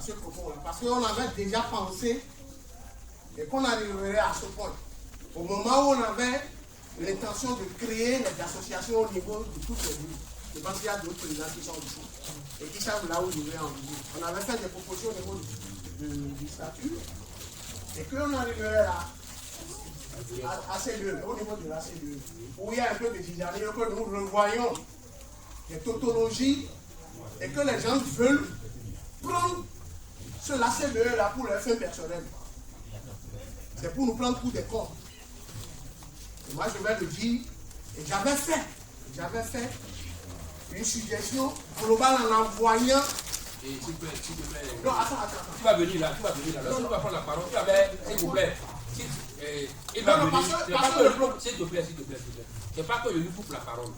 ce propos-là, parce qu'on avait déjà pensé et qu'on arriverait à ce point. Au moment où on avait l'intention de créer les associations au niveau de toutes les villes. Je pense qu'il y a d'autres présidents qui sont ici et qui savent là où ils devraient en venir. On avait fait des propositions au niveau du statut et qu'on arriverait à ces lieux, au niveau de la CDE, où il y a un peu de dynamisme, que nous revoyons des tautologies et que les gens veulent prendre la CDE là pour leur fin personnelle. C'est pour nous prendre pour des cons. Et moi je vais le dire, et j'avais fait une suggestion globale en envoyant. Et s'il te plaît. Non, attends. Tu vas venir là. Lorsque tu vas prendre la parole, s'il vous plaît. Il va venir. S'il te plaît. C'est pas que je lui coupe la parole.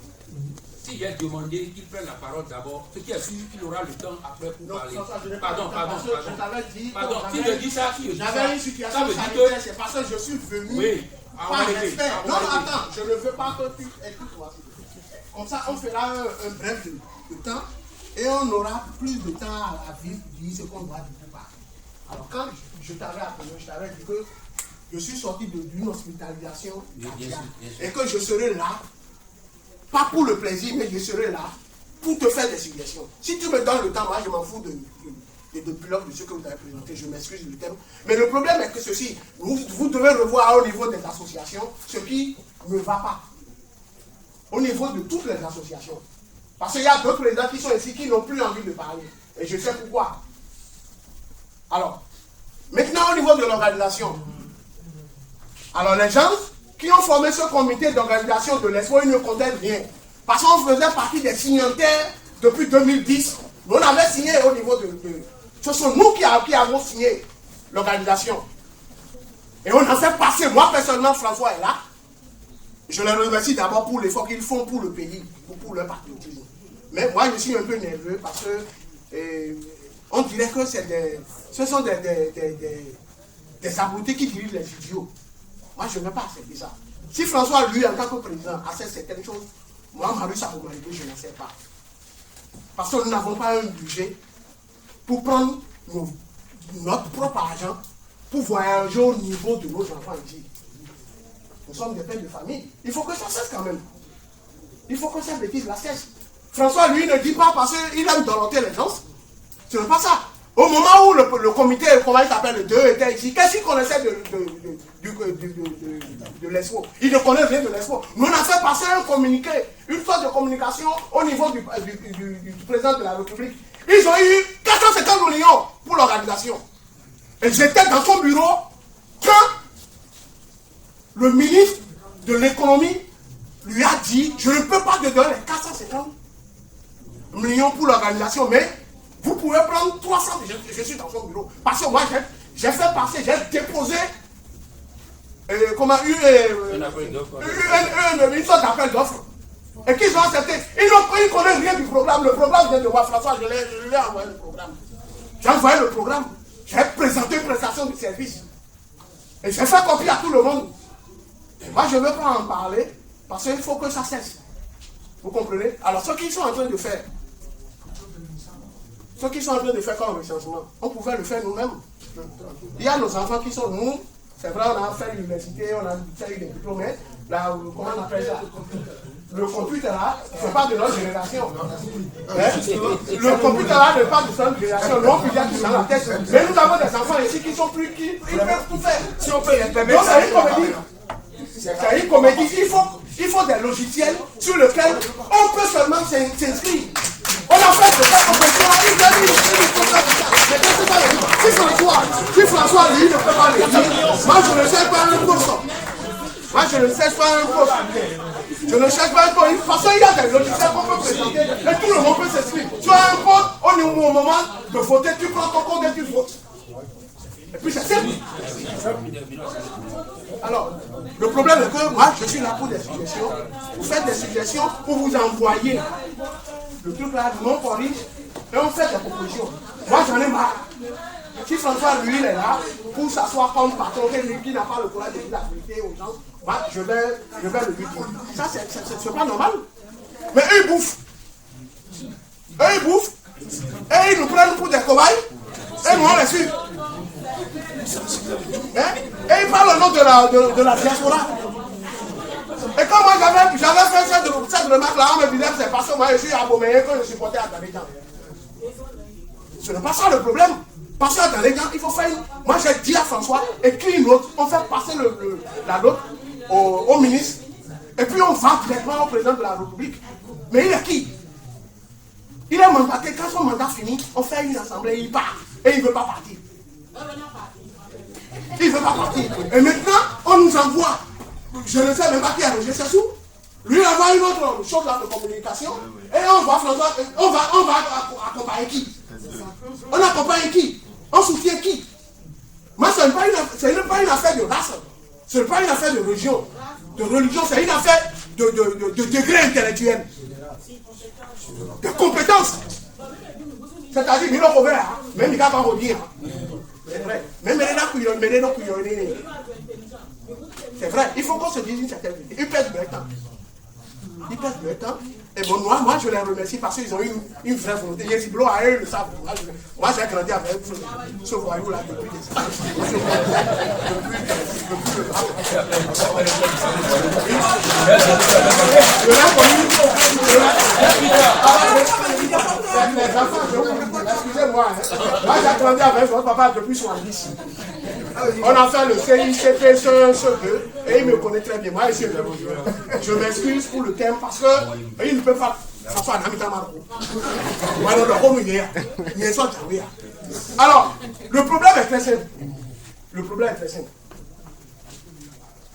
Si j'ai demandé qu'il prenne la parole d'abord, ce qui est sûr qu'il aura le temps après pour parler. Pardon. Je t'avais dit. Si je dis ça, j'avais une situation sanitaire, c'est parce que je suis venu. Oui. Par respect. Non, attends, je ne veux pas que tu écoutes-moi. Comme ça, on fera un bref de temps et on aura plus de temps à vivre, dire ce qu'on doit dire. Alors, quand je t'avais appelé, je t'avais dit que je suis sorti d'une hospitalisation et que je serai là, pas pour le plaisir, mais je serai là pour te faire des suggestions. Si tu me donnes le temps, moi je m'en fous de blocs de ce que vous avez présenté, je m'excuse du terme. Mais le problème est que ceci, vous devez revoir au niveau des associations ce qui ne va pas. Au niveau de toutes les associations. Parce qu'il y a d'autres présidents qui sont ici qui n'ont plus envie de parler. Et je sais pourquoi. Alors, maintenant au niveau de l'organisation. Alors les gens qui ont formé ce comité d'organisation de l'Expo, ils ne condamnent rien. Parce qu'on faisait partie des signataires depuis 2010. On avait signé au niveau de... Ce sont nous qui avons signé l'organisation. Et on a fait passer, moi personnellement, François est là. Je les remercie d'abord pour l'effort qu'ils font pour le pays, pour leur patriotisme. Mais moi, je suis un peu nerveux parce que on dirait que ce sont des abrutis qui dirigent les idiots. Moi, je ne vais pas accepter ça. Si François, lui, en tant que président, accepte certaines choses, moi, Marius Aboumalibé, je ne sais pas. Parce que nous n'avons pas un budget pour prendre notre propre argent pour voyager au niveau de nos enfants ici. Nous sommes des pères de famille. Il faut que ça cesse quand même. Il faut que cette bêtise la cesse. François, lui, ne dit pas parce qu'il aime dorloter les gens. Ce n'est pas ça. Au moment où le comité, comment il s'appelle, le 2 était ici, qu'est-ce qu'il connaissait de l'Expo? Il ne connaît rien de l'Expo. Nous, on a fait passer un communiqué, une sorte de communication au niveau du président de la République. Ils ont eu 450 millions pour l'organisation. Et j'étais dans son bureau quand le ministre de l'économie lui a dit, je ne peux pas te donner les 450 millions pour l'organisation, mais vous pouvez prendre 300, je suis dans son bureau. Parce que moi, j'ai fait passer, j'ai déposé une sorte d'appel d'offres. Et qu'ils ont accepté. Ils ne connaissent rien du programme. Le programme vient de voir François, je lui ai envoyé le programme. J'ai envoyé le programme. J'ai présenté une prestation de service. Et j'ai fait copier à tout le monde. Et moi, je ne veux pas en parler parce qu'il faut que ça cesse. Vous comprenez? Alors, ce qu'ils sont en train de faire, comme recensement, on pouvait le faire nous-mêmes. Il y a nos enfants qui sont nous. C'est vrai, on a fait l'université, on a fait des diplômes, mais là, comment on appelle ça? Le computer là, c'est pas de notre génération. Le computer là n'est pas de notre génération. Non, il y a tout dans la tête. Mais nous avons des enfants ici qui sont plus qui ils peuvent tout faire. Si on peut les permettre. Donc c'est une comédie. C'est une comédie. Il faut des logiciels sur lesquels on peut seulement s'inscrire. On a fait de cette compétition. Si François lui ne peut pas le dire, moi je ne cherche pas un poste. Moi je ne cherche pas un poste. Je ne cherche pas un poste. Parce qu'il y a des logiciels qu'on peut présenter et tout le monde peut s'inscrire. Tu as un poste, au moment de voter, tu prends ton compte et tu votes. Et puis c'est simple. Alors, le problème est que moi je suis là pour des suggestions. Vous faites des suggestions pour vous envoyer le truc là, non corrige, et on fait des propositions. Moi j'en ai marre. Si François lui il est là pour s'asseoir comme patron qui n'a pas le courage de dire la vérité aux gens, moi je vais le lui dire. Ça c'est pas normal. Mais eux ils bouffent. Et ils nous prennent pour des cobayes. Et on les suit. Hein? Et il parle au nom de la diaspora. Et quand moi j'avais fait cette remarque-là, on me disait que c'est parce que moi je suis aboméen que je supportais Atalégan. Ce n'est pas ça le problème. Parce qu'à Atalégan, il faut faire une... Moi j'ai dit à François, écris une note, on fait passer la note au ministre, et puis on va directement au président de la République. Mais il est qui? Il est mandaté, quand son mandat finit, on fait une assemblée, il part. Et il ne veut pas partir. Il ne veut pas partir. Et maintenant, on nous envoie. Je ne sais même pas qui a rejeté ça sous. Lui, il envoie une autre chose de communication. Et on va, François, on va accompagner qui? On accompagne qui? On soutient qui? Moi, ce n'est pas une affaire de race. Ce n'est pas une affaire de religion. C'est une affaire de degré intellectuel. De compétences. C'est-à-dire, il faut faire, même il ne va pas redire. C'est vrai. Même c'est vrai, il faut qu'on se dise une certaine vérité. Ils perdent leur temps. Et bon, moi, je les remercie parce qu'ils ont une vraie volonté. Les Ziblo à eux le savent. Moi, j'ai grandi avec ce voyou-là depuis des années. Excusez-moi. Moi, j'ai grandi avec votre papa depuis 70. On a fait le CICP, ce 2, et il me connaît très bien. Moi, je m'excuse pour le thème parce qu'il ne peut pas. Alors, le problème est très simple.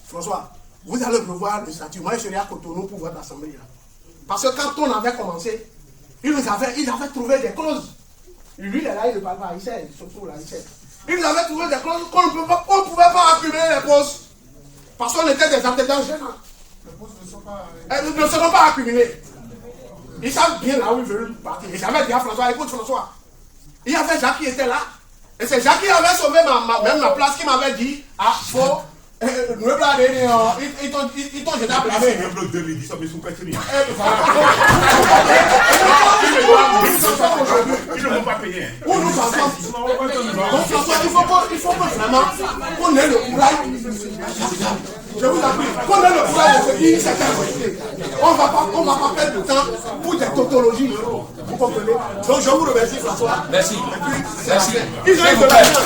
François, vous allez revoir le statut. Moi, je serai à Cotonou pour votre assemblée. Parce que quand on avait commencé, ils avaient trouvé des clauses. Lui, il est là, il ne parle pas, il sait, surtout là, il sait. Ils avaient trouvé des clauses qu'on ne pouvait pas accumuler les postes. Parce qu'on était des antécédents gênants. Les postes ne seront pas accumulés. Ils savent bien là où ils veulent partir. Et j'avais dit à François, écoute François, il y avait Jacques qui était là. Et c'est Jacques qui avait sauvé même ma place, qui m'avait dit, ah, faut... Ils t'ont jeté à placer. Le bloc 2010, mais sous personne. Ils ne vont pas payer. Où nous en sommes. Donc François, il faut que vraiment qu'on ait le courage. Je vous en prie, qu'on ait le courage de se dire certaines vérités. On ne va pas perdre de temps pour des tautologies. Vous comprenez? Donc je vous remercie François. Merci. Ils ont eu de l'argent.